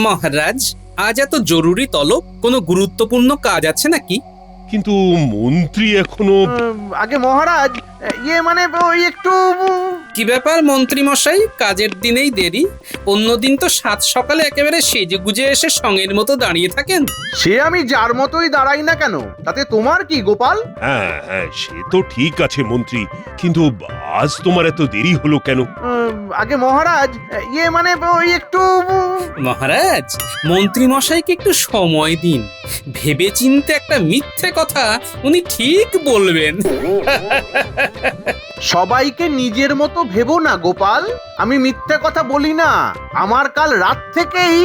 মহারাজ, আজ এত জরুরি তলব? কোনো গুরুত্বপূর্ণ কাজ আছে নাকি? কিন্তু মন্ত্রী এখনো। আগে মহারাজ, মানে ওই একটু। কি ব্যাপার মন্ত্রী মশাই, কাজের দিনেই দেরি? অন্যদিন তো সাত সকালে একেবারে সেজে গুজে এসে সঙ্গের মতো দাঁড়িয়ে থাকেন। সে আমি যার মতোই দাঁড়াই না কেন, তাতে তোমার কি গোপাল? হ্যাঁ হ্যাঁ, সে তো ঠিক আছে মন্ত্রী, কিন্তু আজ তোমার এত দেরি হলো কেন? আগে মহারাজ, মানে ওই একটু। মহারাজ, মন্ত্রী মশাইকে একটু সময় দিন। ভেবেচিন্তে একটা মিথ্যে কথা উনি ঠিক বলবেন। সবাইকে নিজের মতো ভেবো না গোপাল, আমি মিথ্যে কথা বলি না। আমার কাল রাত থেকেই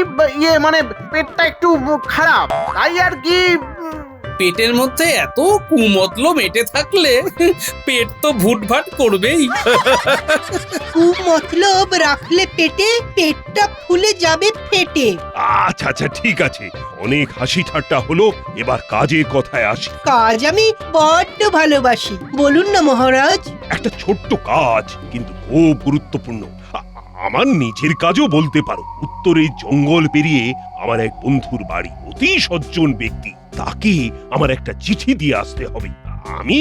মানে পেটটা একটু খারাপ, তাই আর কি। পেটের মধ্যে এত কুমতলব মেটে থাকলে পেট তো ভুটভাট করবেই। মতলব রাখলে পেটে, পেটটা ফুলে যাবে ফেটে। আচ্ছা আচ্ছা, ঠিক আছে, অনেক হাসি ঠাট্টা হলো, এবার কাজের কথায় আসি। কাজ আমি বড্ড ভালোবাসি, বলুন না মহারাজ। একটা ছোট্ট কাজ, কিন্তু খুব গুরুত্বপূর্ণ। আমার নিজের কাজও বলতে পারো। উত্তরে জঙ্গল পেরিয়ে আমার এক বন্ধুর বাড়ি, অতি সজ্জন ব্যক্তি। তাকে আমার একটা চিঠি দিয়ে আসতে হবে। আমি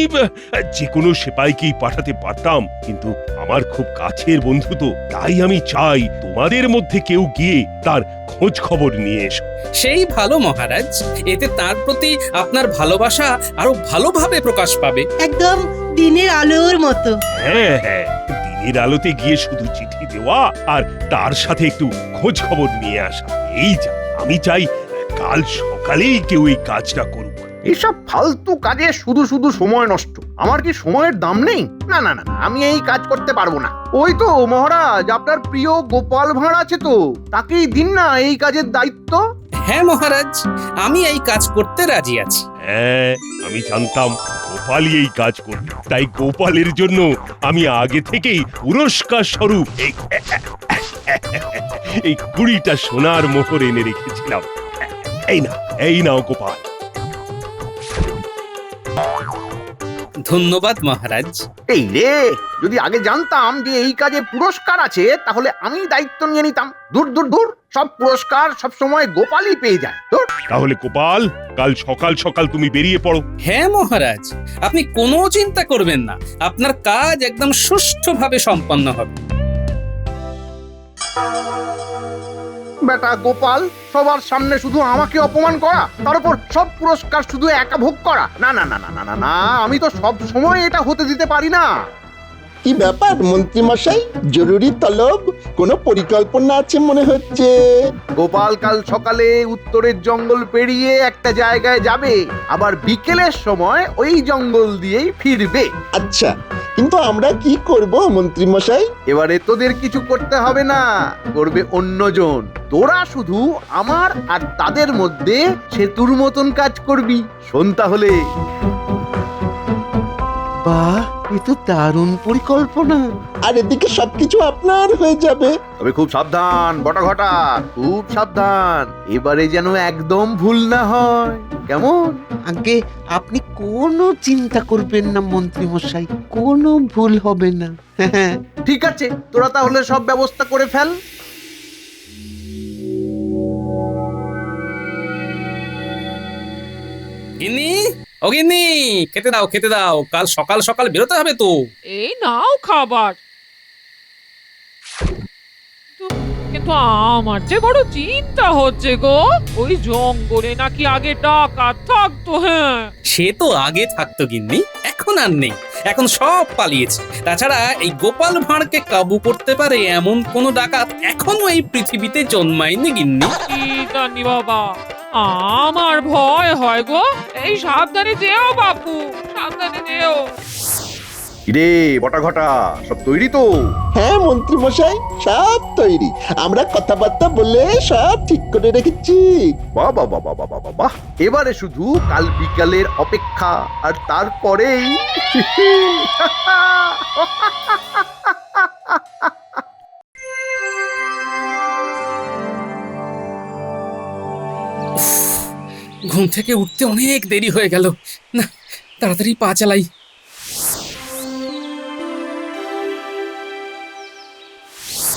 যে কোনো সেপাইকেই পাঠাতে পারতাম, কিন্তু আমার খুব কাছের বন্ধু তো, তাই আমি চাই তোমাদের মধ্যে কেউ গিয়ে তার খোঁজ খবর নিয়ে এসো। সেই ভালো মহারাজ, এতে তার প্রতি আপনার ভালোবাসা আরো ভালোভাবে প্রকাশ পাবে। একদম দিনের আলোর মতো। হ্যাঁ হ্যাঁ, দিনের আলোতে গিয়ে শুধু চিঠি দেওয়া আর তার সাথে একটু খোঁজ খবর নিয়ে আসা, এই যা। আমি চাই কাল সকালেই কেউ এই কাজটা করুক। এসব ফালতু কাজে শুধু শুধু সময় নষ্ট। আমার কি সময়ের দাম নেই? না না না, আমি এই কাজ করতে পারবো না। ওই তো মহারাজ, আপনার প্রিয় গোপাল ভাঁড় আছে তো, তাকেই দিন না এই কাজের দায়িত্ব। হ্যাঁ মহারাজ, আমি এই কাজ করতে রাজি আছি। হ্যাঁ, আমি জানতাম গোপালই এই কাজ করবে, তাই গোপালের জন্য আমি আগে থেকেই পুরস্কার স্বরূপ এই 20টা সোনার মোহর এনে রেখেছিলাম। এই নাও গোপাল। ধন্যবাদ মহারাজ। এই রে, যদি আগে জানতাম যে এই কাজে পুরস্কার আছে, তাহলে আমি দায়িত্ব নিয়ে নিতাম। দূর দূর দূর, সব পুরস্কার সব সময় গোপালই পেয়ে যায়। দূর। তাহলে গোপাল, কাল সকাল সকাল তুমি বেরিয়ে পড়ো। হ্যাঁ মহারাজ, আপনি কোনো চিন্তা করবেন না, আপনার কাজ একদম সুষ্ঠুভাবে সম্পন্ন হবে। বেটা গোপাল, সবার সামনে শুধু আমাকে অপমান করা, তার উপর সব পুরস্কার শুধু একা ভোগ করা। না না না না না না না, আমি তো সব সময় এটা হতে দিতে পারি না। কি ব্যাপার মন্ত্রী মশাই, জরুরি তলব? কোনো পরিকল্পনা আছে মনে হচ্ছে। গোপাল কাল সকালে উত্তরের জঙ্গল পেরিয়ে একটা জায়গায় যাবে, আবার বিকেলের সময় ওই জঙ্গল দিয়েই ফিরবে। আচ্ছা, কিন্তু আমরা কি করব মন্ত্রী মশাই? এবারে তোদের কিছু করতে হবে না, করবে অন্যজন। তোরা শুধু আমার আর তাদের মধ্যে সেতুর মতন কাজ করবি। শোন তাহলে। বাহ, এ তো দারুণ পরিকল্পনা। আর এদিকে সবকিছু আপনার হয়ে যাবে। তবে খুব সাবধান বটাঘটা, খুব সাবধান। এবারে যেন একদম ভুল না হয়, কেমন? আগে আপনি কোনো চিন্তা করবেন না মন্ত্রী মশাই, কোনো ভুল হবে না। ঠিক আছে, তোরা তাহলে সব ব্যবস্থা করে ফেল। গিন্নি, ও গিন্নি, খেতে দাও খেতে দাও, কাল সকাল সকাল বেরোতে হবে তো। এই নাও খাবার। কিন্তু আমার যে বড় চিন্তা হচ্ছে গো, ওই জঙ্গলে নাকি আগে ডাকাত থাকতো। হ্যাঁ, সে তো আগে থাকতো গিন্নি, এখন আর নেই, এখন সব পালিয়েছে। তাছাড়া এই গোপাল ভাঁড়কে কাবু করতে পারে এমন কোন ডাকাত এখনো এই পৃথিবীতে জন্মায়নি গিন্নি। কি জানি বাবা, আমার ভয় হয় গো। এই সাবধানে যেও বাপু, সাবধানে যেও। কিরে বটাঘটা, সব তৈরি তো? হ্যাঁ মন্ত্রী মশাই, সব তৈরি। আমরা কথাবার্তা বলে সব ঠিক করে রেখেছি। বাহ বাহ বাহ বাহ বাহ বাহ বাহ। এবারে শুধু কাল বিকালের অপেক্ষা, আর তারপরেই ঘুম থেকে উঠতে অনেক দেরি হয়ে গেল। না, তাড়াতাড়ি পা চালাই।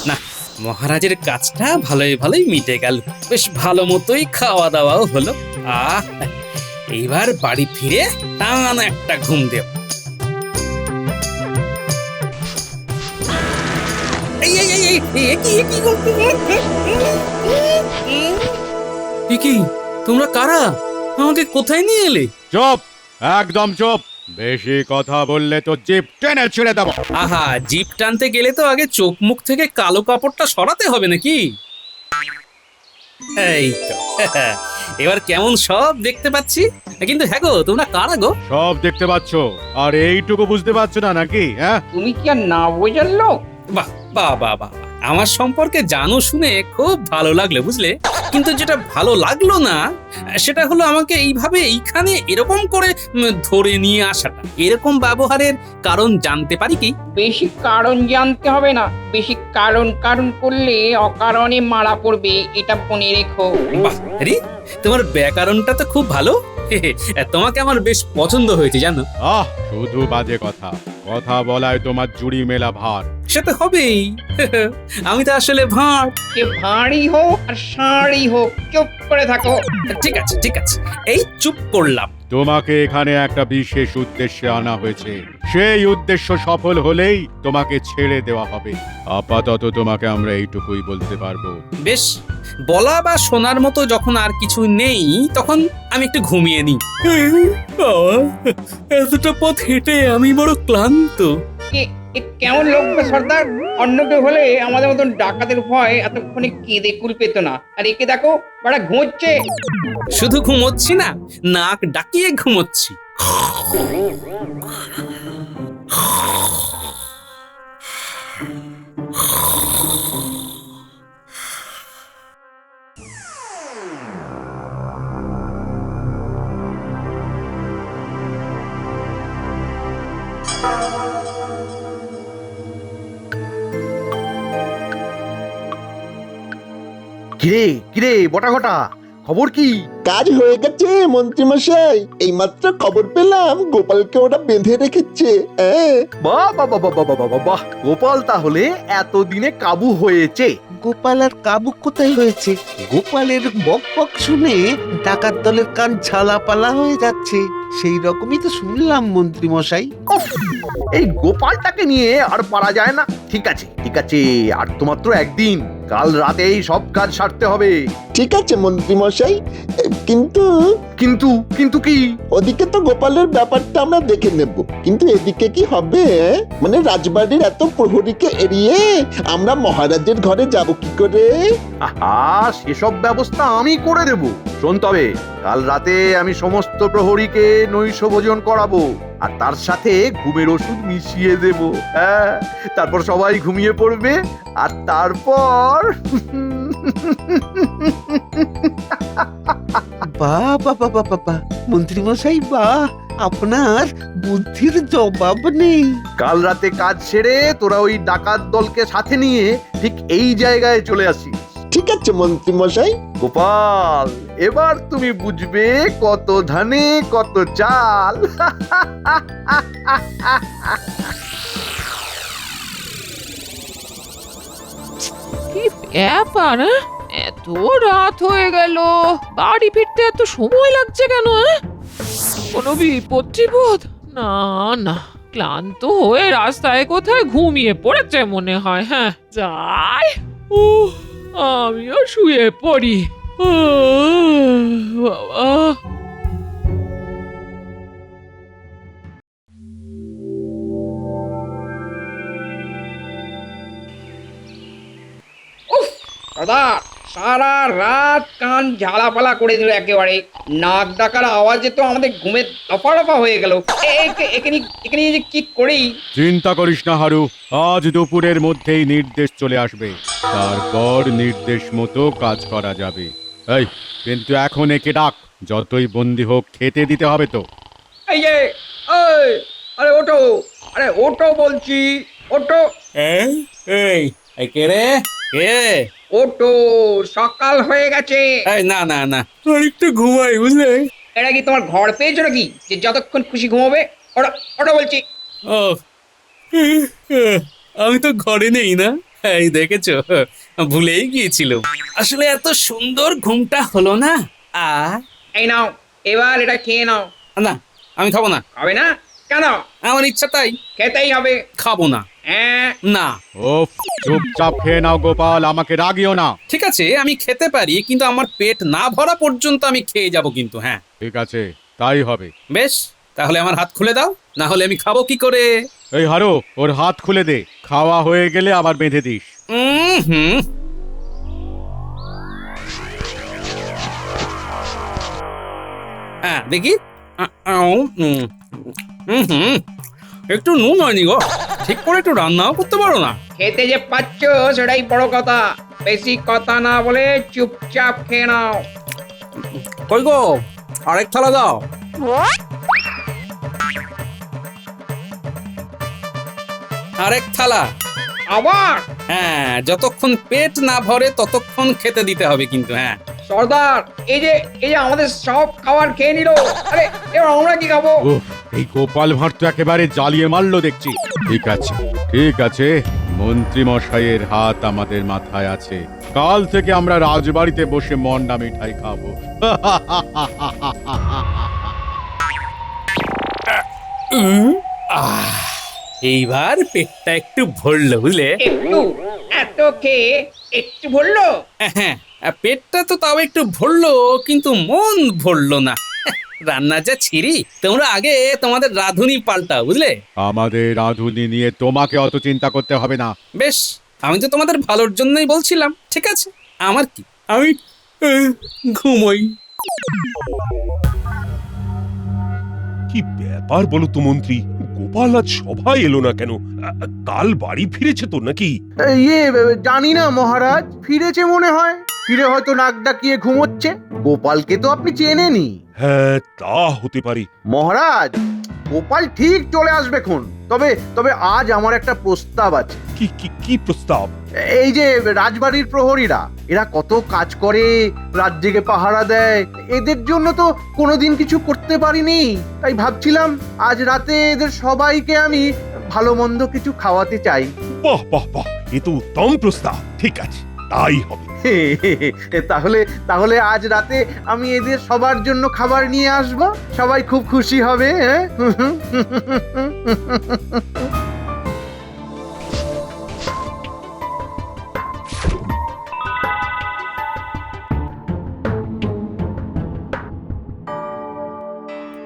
না, মহারাজের কাজটা ভালোই ভালোই মিটে গেল। বেশ ভালো মতোই খাওয়া দাওয়াও হলো। এইবার বাড়ি ফিরে টান একটা ঘুম দেব। এই, এই, এই, এই, কি করতে? কি তোমরা কারা? আমাকে কোথায় নিয়ে এলে? চুপ, একদম চুপ। বেশি কথা বললে তো জিপ টেনে ছেড়ে দেবো। আহা, জিপ টানতে গেলে তো আগে চোখ মুখ থেকে কালো কাপড়টা সরাতে হবে নাকি? এই তো এবার কেমন সব দেখতে পাচ্ছি। কিন্তু হ্যাঁ গো, তোমরা কারা গো? সব দেখতে পাচ্ছ, আর এইটুকু বুঝতে পারছো না নাকি? হ্যাঁ, তুমি কি আর না বোঝার লোক? বাহ বাহ বাহ বাহ, আমার সম্পর্কে জানো শুনে খুব ভালো লাগলো বুঝলে। কিন্তু যেটা ভালো লাগলো না সেটা হলো আমাকে এইভাবে এইখানে এরকম করে ধরে নিয়ে আসাটা। এরকম ব্যবহারের কারণ জানতে পারি কি? বেশি কারণ জানতে হবে না, বেশি কারণ কারণ করলে অকারণে মারা পড়বে, এটা মনে রেখো। বাহ রে, তোমার ব্যাকরণটা তো খুব ভালো। তোমাকে আমার বেশ পছন্দ হয়েছে জানো। শুধু বাজে কথা কথা বলায় তোমার জুড়ি মেলা ভার। সে তো হবেই, আমি তো আসলে ভাঁড়। সে ভারী হোক আর সারি হোক, চুপ করে থাকো। ঠিক আছে ঠিক আছে, এই চুপ করলাম। তোমাকে এখানে একটা বিশেষ উদ্দেশ্যে আনা হয়েছে। সেই উদ্দেশ্য সফল হলেই তোমাকে ছেড়ে দেওয়া হবে। আপাতত তোমাকে আমরা এইটুকুই বলতে পারবো। বেশ, বলা বা শোনার মতো যখন আর কিছু নেই তখন আমি একটু ঘুমিয়ে নিই। এতটা পথ হেঁটে আমি বড় ক্লান্ত। এ কেমন লোক গো সর্দার? অন্য কেউ হলে আমাদের মতন ডাকাতের ভয় এতক্ষণে কেঁদে কুল পেত না, আর একে দেখো বড় ঘুমোচ্ছে। শুধু ঘুমোচ্ছি না, নাক ডাকিয়ে ঘুমোচ্ছি। কিরে কিরে বটা ঘটা, খবর কি? কাজ হয়ে গেছে মন্ত্রীমশাই, এইমাত্র খবর পেলাম গোপালকে ওরা বেঁধে রেখেছে। বাহ বাহ বাহ বাহ বাহ বাহ বাহ, গোপাল তাহলে এতদিনে কাবু হয়েছে। গোপাল আর কাবু কোথায় হয়েছে? গোপালের বক বক শুনে ডাকাত দলের কান ঝালাপালা হয়ে যাচ্ছে। সেই রকমই তো শুনলাম মন্ত্রী মশাই। উফ, এই গোপালটাকে নিয়ে আর পারা যায় না। ঠিক আছে ঠিক আছে, আর তো মাত্র একদিন, কাল রাতেই সব কাজ সারতে হবে। ঠিক আছে মন্ত্রীমশাই, কিন্তু কিন্তু কিন্তু কি? ওদিকে তো গোপালের ব্যাপারটা আমরা দেখে নেব, কিন্তু এদিকে কি হবে? মানে রাজবাড়ির এত প্রহরীকে এড়িয়ে আমরা মহারাজের ঘরে যাব কি করে? আহা, সেসব ব্যবস্থা আমি করে দেব। শোন তবে, কাল রাতে আমি সমস্ত প্রহরীকে নৈশ ভোজন করাবো, আর তার সাথে ঘুমের ওষুধ মিশিয়ে দেব। হ্যাঁ, তারপর সবাই ঘুমিয়ে পড়বে, আর তারপর বাহ বাহ বাহ বাহ বাহ, মন্ত্রী মশাই বাহ, আপনার বুদ্ধির জবাব নেই। কাল রাতে কাজ সেরে তোরা ওই ডাকাত দলকে সাথে নিয়ে ঠিক এই জায়গায় চলে আসিস। ঠিক আছে মন্ত্রীমশাই। গোপাল, এবার তুমি বুঝবে কত ধানে কত চাল। কি ব্যাপার? এত রাত হয়ে গেল, বাড়ি ফিরতে এত সময় লাগছে কেন? কোনো বিপদ টিপদ? না না, ক্লান্ত হয়ে রাস্তায় কোথায় ঘুমিয়ে পড়েছে মনে হয়। হ্যাঁ যাই, আমিও শুয়ে পড়ি। বাবা, সর্দার সারা রাত কান ঝালাপালা করে দিল একেবারে। নাক ডাকার আওয়াজে তো আমাদের ঘুমের দফা হয়ে গেল। এখানে যে কি করি? চিন্তা করিস না হারু, আজ দুপুরের মধ্যেই নির্দেশ চলে আসবে, তারপর নির্দেশ মতো কাজ করা যাবে। এই, কিন্তু এখন একে ডাক, যতই বন্দি হোক খেতে দিতে হবে তো। এই যে, এই, আরে ওঠো, আরে ওঠো বলছি, ওঠো। এই কে রে? কে? ওঠো, সকাল হয়ে গেছে। এই না না না, একটু ঘুমাই বুঝলে। এটা কি তোমার ঘর পেয়েছো নাকি যে যতক্ষণ খুশি ঘুমাবে? ওঠো, ওঠো বলছি। ও, আমি তো ঘরে নেই না। এই দেখেছো, ভুলেই গিয়েছিল। আসলে এত সুন্দর ঘুমটা হলো না। এই নাও, এবার এটা খেয়ে নাও। না, আমি খাবো না। হবে না কেন? আমার ইচ্ছা তাই। খেতেই হবে। খাবো না। হ্যাঁ, না। ওফ, চুপচাপ খেয়ে নাও গোপাল, আমাকে রাগিও না। ঠিক আছে, আমি খেতে পারি, কিন্তু আমার পেট না ভরা পর্যন্ত আমি খেয়ে যাব কিন্তু। হ্যাঁ, ঠিক আছে, তাই হবে। বেশ, তাহলে আমার হাত খুলে দাও, না হলে আমি খাবো কি করে? এই হারো, ওর হাত খুলে দে, খাওয়া হয়ে গেলে আবার বেঁধে দিস। হুম। হ্যাঁ, দেখি। হুম, একটু নুন হয়নি গো। ঠিক করে একটু রান্নাও করতে পারো না। খেতে যে পাচ্ছ সেটাই বড় কথা। বেশি কথা না বলে চুপচাপ খেয়ে নাও। কই গো, আরেক থালা দাও। আরেক থালা। আবার? হ্যাঁ, যতক্ষণ পেট না ভরে ততক্ষণ খেতে দিতে হবে কিন্তু। হ্যাঁ, সর্দার, এই যে আমাদের সব খাবার খেয়ে নিল। আরে এবার আমরা কি খাবো? উফ, এই গোপাল ভাঁড় তো একেবারে জ্বালিয়ে মারলো দেখছি। ঠিক আছে, ঠিক আছে, মন্ত্রী মশাইয়ের হাত আমাদের মাথায় আছে। কাল থেকে আমরা রাজবাড়িতে বসে মন্ডা মিঠাই খাবো। এইবার পেটটা একটু ভরলো বুঝলে। একটু? এত খেয়ে একটু ভরলো? হ্যাঁ, পেটটা তো তাও একটু ভরলো, কিন্তু মন ভরলো না। রান্না যা ছিরি, তোমরা আগে তোমাদের রাঁধুনি পাল্টাও বুঝলে। আমাদের রাঁধুনি নিয়ে তোমাকে অত চিন্তা করতে হবে না। বেশ, আমি তো তোমাদের ভালোর জন্যই বলছিলাম। ঠিক আছে, আমার কি, আমি ঘুমোই। কি ব্যাপার বলো তো মন্ত্রী, গোপাল আজ সভায় এলো না কেন? কাল বাড়ি ফিরেছে তো নাকি? জানি না মহারাজ, ফিরেছে মনে হয়। ফিরে হয়তো নাক ডাকিয়ে ঘুমোচ্ছে। গোপালকে তো আপনি চেনেনই। হ্যাঁ, তা হতে পারে। মহারাজ, গোপাল ঠিক চলে আসবে খন। তবে তবে আজ আমার একটা প্রস্তাব আছে। কি কি কি প্রস্তাব? এই যে রাজবাড়ির প্রহরীরা, এরা কত কাজ করে, রাত জেগে পাহারা দেয়, এদের জন্য তো কোনোদিন কিছু করতে পারিনি। তাই ভাবছিলাম আজ রাতে এদের সবাইকে আমি ভালো মন্দ কিছু খাওয়াতে চাই। বাহ বাহ বাহ, এ তো উত্তম প্রস্তাব। ঠিক আছে, তাই হবে। তাহলে তাহলে আজ রাতে আমি এদের সবার জন্য খাবার নিয়ে আসব। সবাই খুব খুশি হবে। হ্যাঁ,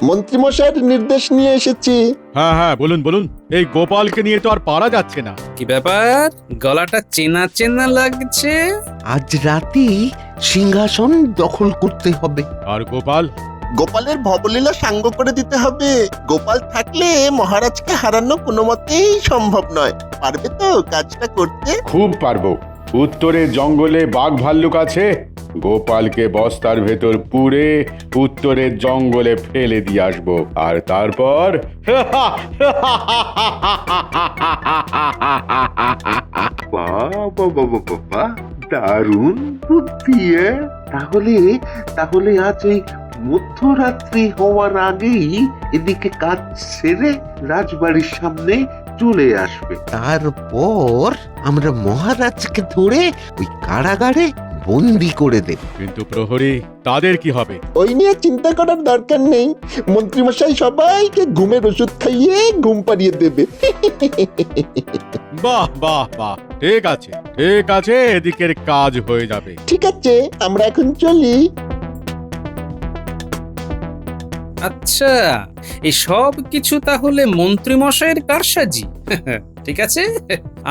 মন্ত্রীমশাইয়ের নির্দেশ নিয়ে এসেছি। হ্যাঁ হ্যাঁ, বলুন বলুন। এই গোপালকে নিয়ে তো আর পারা যাচ্ছে না। কি ব্যাপার, গলাটা চেনা চেনা লাগছে? আজ রাতেই সিংহাসন দখল করতে হবে। আর গোপাল? গোপালের ভবলীলা সাঙ্গ করে দিতে হবে। গোপাল থাকলে মহারাজকে হারানো কোনো মতেই সম্ভব নয়। পারবে তো কাজটা করতে? খুব পারবো। উত্তরে জঙ্গলে বাঘ ভাল্লুক আছে, গোপালকে বস্তার ভেতর পুরে উত্তরের জঙ্গলে ফেলে দিয়ে আসবো, আর তারপর বাবা, দারুণ বুদ্ধি। তাহলে তাহলে আজ এই মধ্যরাত্রি হওয়ার আগেই এদিকে কাজ সেরে রাজবাড়ির সামনে চলে আসবে। তারপর আমরা মহারাজকে ধরে ওই কারাগারে বন্দি করে দেব। কিন্তু প্রহরী, তাদের কি হবে? ওই নিয়ে চিন্তা করার দরকার নেই। মন্ত্রীমশাই সবাইকে ঘুমের ওষুধ খাইয়ে ঘুম পাড়িয়ে দেবে। বাহ বাহ বাহ, ঠিক আছে ঠিক আছে, এদিকের কাজ হয়ে যাবে। ঠিক আছে, আমরা এখন চলি। আচ্ছা, এই সব কিছু তাহলে মন্ত্রী মশাইয়ের কারসাজি। ঠিক আছে,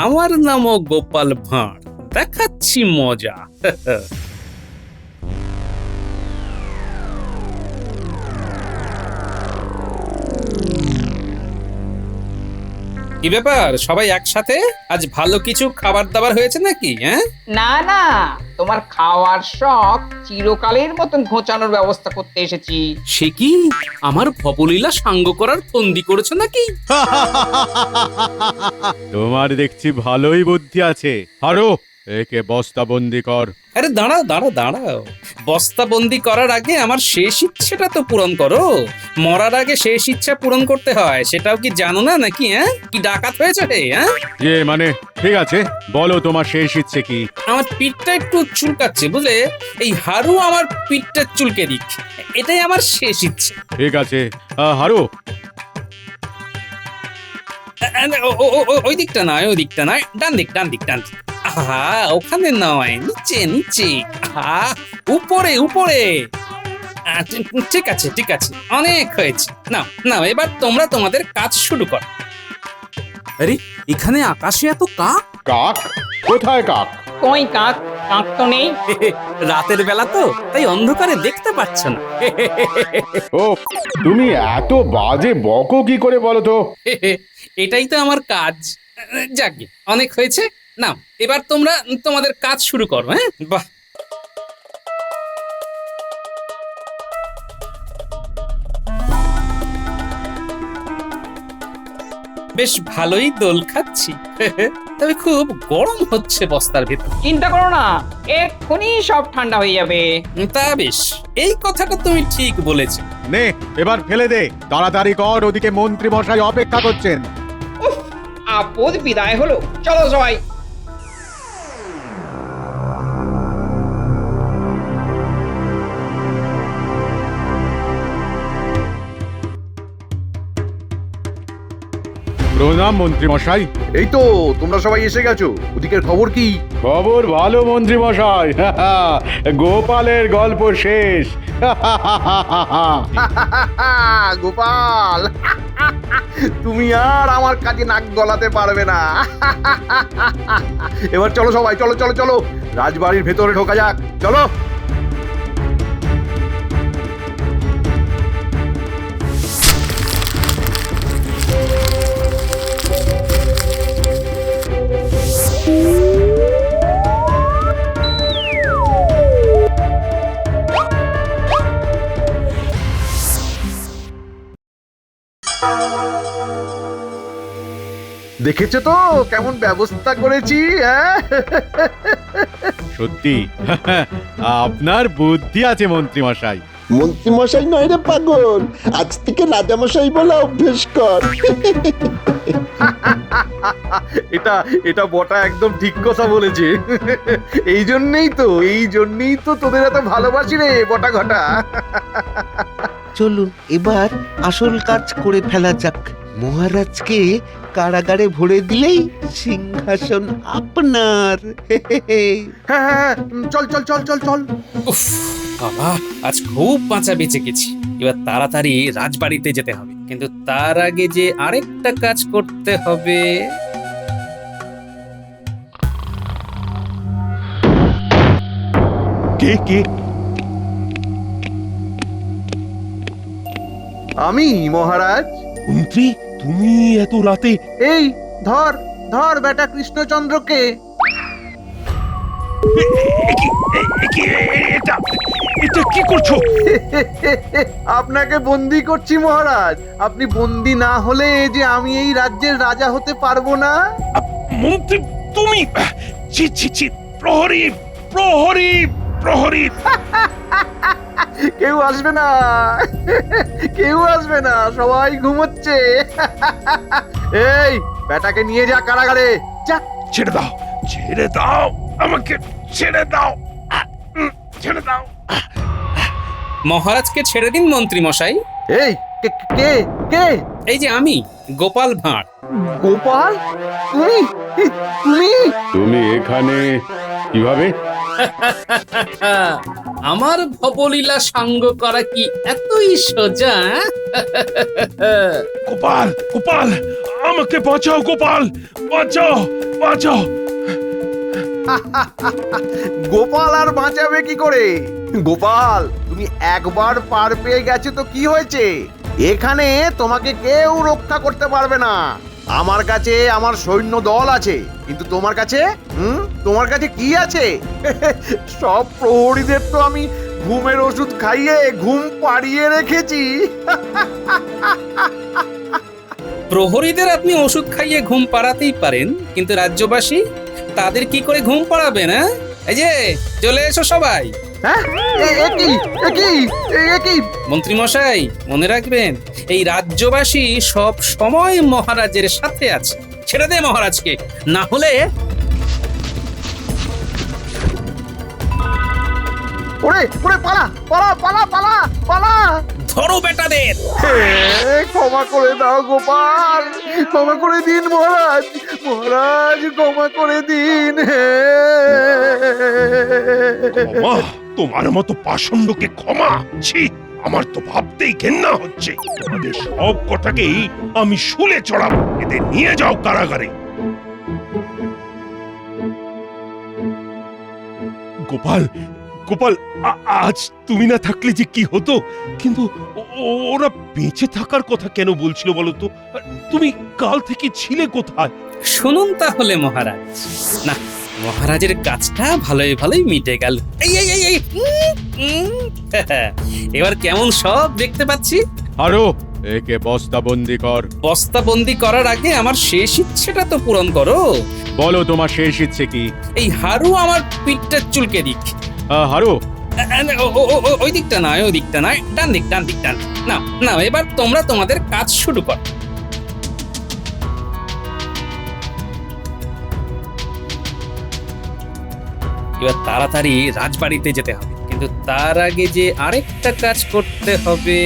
আমার নামও গোপাল ভাঁড়, দেখাচ্ছি মজা। কি ব্যাপার, সবাই একসাথে? আজ ভালো কিছু খাবার দাবার হয়েছে নাকি? হ্যাঁ, না না, তোমার খাওয়ার শখ চিরকালের মতন ঘোচানোর ব্যবস্থা করতে এসেছি। সে কি, আমার ভবলীলা সাঙ্গ করার ফন্দি করেছে নাকি? তোমার দেখছি ভালোই বুদ্ধি আছে। আরো একে বস্তাবন্দি কর। আরে দাঁড়াও দাঁড়াও দাঁড়াও, বস্তাবন্দি করার আগে আমার শেষ ইচ্ছেটা তো পূরণ করো। মরার আগে শেষ ইচ্ছা পূরণ করতে হয়, সেটাও কি জানো না নাকি? হ্যাঁ, কি ডাকাত হয়েছে হে? হ্যাঁ, মানে ঠিক আছে, বলো তোমার শেষ ইচ্ছে কি? আমার পিঠটা একটু চুলকাচ্ছে বুঝলে, এই হারু আমার পিঠটা চুলকে দিক, এটাই আমার শেষ ইচ্ছে। ঠিক আছে, হারু, ওই দিকটা নয়, ওই দিকটা নয়, ডান দিক, ডান দিক, ডান দিক। আহা, ওখানে নয়, নিচে নিচে। আহা, উপরে উপরে। ঠিক আছে, ঠিক আছে, অনেক হয়েছে। নাও নাও, এবার তোমরা তোমাদের কাজ শুরু করো। আরে, এখানে আকাশে এত কাক? কাক? কোথায় কাক? কই কাক? কাক তো নেই। রাতের বেলা তো, তাই অন্ধকারে দেখতে পাচ্ছ না। ও, তুমি এত বাজে বকো কি করে বলো তো? এটাই তো আমার কাজ। যাকে অনেক হয়েছে, নাও এবার তোমরা তোমাদের কাজ শুরু করো। হ্যাঁ, বাহ, বেশ ভালোই দোল খাচ্ছি। তবে খুব গরম হচ্ছে বস্তার ভেতর। চিন্তা করো না, এক্ষুনি সব ঠান্ডা হয়ে যাবে। তা বেশ, এই কথাটা তুমি ঠিক বলেছো। নে এবার ফেলে দে, তাড়াতাড়ি কর, ওদিকে মন্ত্রী মশাই অপেক্ষা করছেন। আপদ বিদায় হলো, চলো সবাই। প্রণাম মন্ত্রী মশাই। এই তো তোমরা সবাই এসে গেছো, ওদিকের খবর কি? খবর ভালো মন্ত্রী মশাই, গোপালের গল্প শেষ। গোপাল, তুমি আর আমার কাজে নাক গলাতে পারবে না। এবার চলো সবাই, চলো চলো চলো, রাজবাড়ির ভেতরে ঢোকা যাক, চলো। দেখেছো তো কেমন ব্যবস্থা করেছি? হ্যাঁ, সত্যি আপনার বুদ্ধি আছে মন্ত্রী মশাই। মন্ত্রী মশাই নয় রে পাগল, আজ থেকে রাজা মশাই বলা অভ্যেস কর। এটা এটা বটা একদম ঠিক কথা বলেছে। এই জন্যই তো তোদের এত ভালোবাসি রে বটা ঘটা। চলুন এবার আসল কাজ করে ফেলা যাক। মহারাজকে কারাগারে ভরে দিলেই সিংহাসন আপনার। হ্যাঁ হ্যাঁ, চল চল চল চল চল। উফ বাবা, আজ খুব বাঁচা বেঁচে গেছি। এবার তাড়াতাড়ি রাজবাড়িতে যেতে হবে, কিন্তু তার আগে যে আরেকটা কাজ করতে হবে। কে কে? আমি মহারাজ। মন্ত্রী, তুমি এত রাতে? এই ধর ধর বেটা কৃষ্ণচন্দ্রকে। এটা কি করছো? আপনাকে বন্দি করছি মহারাজ। আপনি বন্দি না হলে যে আমি এই রাজ্যের রাজা হতে পারবো না। মন্ত্রী তুমি? ছি ছি ছি, প্রহরী প্রহরী প্রহরী! কেউ আসবে না, কেউ আসবে না, সবাই ঘুমোচ্ছে। এই বেটাকে নিয়ে যা কারাগারে, যা। ছেড়ে দাও, ছেড়ে দাও, আমাকে ছেড়ে দাও, ছেড়ে দাও। মহারাজকে ছেড়ে দিন মন্ত্রী মশাই। এই কে কে কে? এই যে আমি, গোপাল ভাঁড়। গোপাল, তুমি তুমি তুমি এখানে কিভাবে? আমার ভবলীলা সাঙ্গ করা কি এতই সোজা? গোপাল, গোপাল, আমাকে বাঁচাও, গোপাল, বাঁচাও, বাঁচাও। গোপাল আর বাঁচাবে কি করে? গোপাল, তুমি একবার পার পেয়ে গেছো তো কি হয়েছে? এখানে তোমাকে কেউ রক্ষা করতে পারবে না। আমার কাছে আমার সৈন্য দল আছে, কিন্তু তোমার কাছে তোমার কাছে কি আছে? সব প্রহরীদের তো আমি ঘুমের ওষুধ খাইয়ে ঘুম পাড়িয়ে রেখেছি। প্রহরীদের আপনি ওষুধ খাইয়ে ঘুম পাড়াতেই পারেন, কিন্তু রাজ্যবাসী, তাদের কি করে ঘুম পাড়াবেন? এই যে চলে এসো সবাই, হ্যাঁ কি মন্ত্রী মশাই মনে রাখবেন, এই রাজ্যবাসী সব সময় মহারাজের সাথে আছে। ছেড়ে দে মহারাজকে, না হলে ওরে ওরে পালা পালা পালা পালা পালা ধরো বেটাদের। ক্ষমা করে দাও গোপাল, ক্ষমা করে দিন মহারাজ, মহারাজ ক্ষমা করে দিন। ক্ষমা? তোমার মতো পাষণ্ডকে ক্ষমা? ছি, আমার তো ভাবতেই ঘেন্না হচ্ছে। তোমাদের সব কটাকেই আমি শুলে চড়াবো, এদের নিয়ে যাও কারাগারে। গোপাল, গোপাল, আজ তুমি না থাকলে যে কি হতো। কিন্তু ওরা বেঁচে থাকার কথা কেন বলছিল বলো তো? তুমি কাল থেকে ছিলে কোথায়? শুনুন তাহলে মহারাজ। না, মহারাজের কাজটা ভালোই ভালোই মিটে গেল। এই এই এই এই, এবার কেমন সব দেখতে পাচ্ছি। আরো একে বস্তাবন্দি কর। বস্তাবন্দি করার আগে আমার শেষ ইচ্ছেটা তো পূরণ করো। বলো তোমার শেষ ইচ্ছে কি? এই হারু আমার পিঠটা চুলকে দিক। হারু, ওই দিকটা নয়, ওই দিকটা নয়, ডান দিক ডান দিক ডান দিক। না না, এবার তোমরা তোমাদের কাজ শুরু করো। এবার তাড়াতাড়ি রাজবাড়িতে যেতে হবে, কিন্তু তার আগে যে আরেকটা কাজ করতে হবে।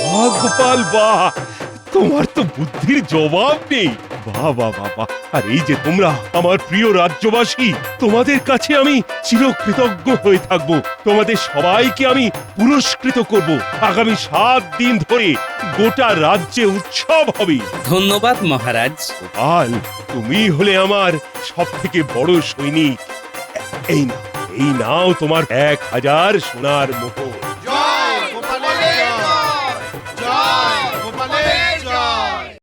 বাহ গোপাল বাহ, তোমার তো বুদ্ধির জবাব নেই। বাহ বাহ বাহ বাহ। আর এই যে তোমরা আমার প্রিয় রাজ্যবাসী, তোমাদের কাছে আমি চিরকৃতজ্ঞ হয়ে থাকবো। তোমাদের সবাইকে আমি পুরস্কৃত করব। আগামী 7 দিন ধরে গোটা রাজ্যে উৎসব হবে। ধন্যবাদ মহারাজ। গোপাল, তুমি হলে আমার সব থেকে বড় সৈনিক। এই নাও তোমার 1000 সোনার মোহর।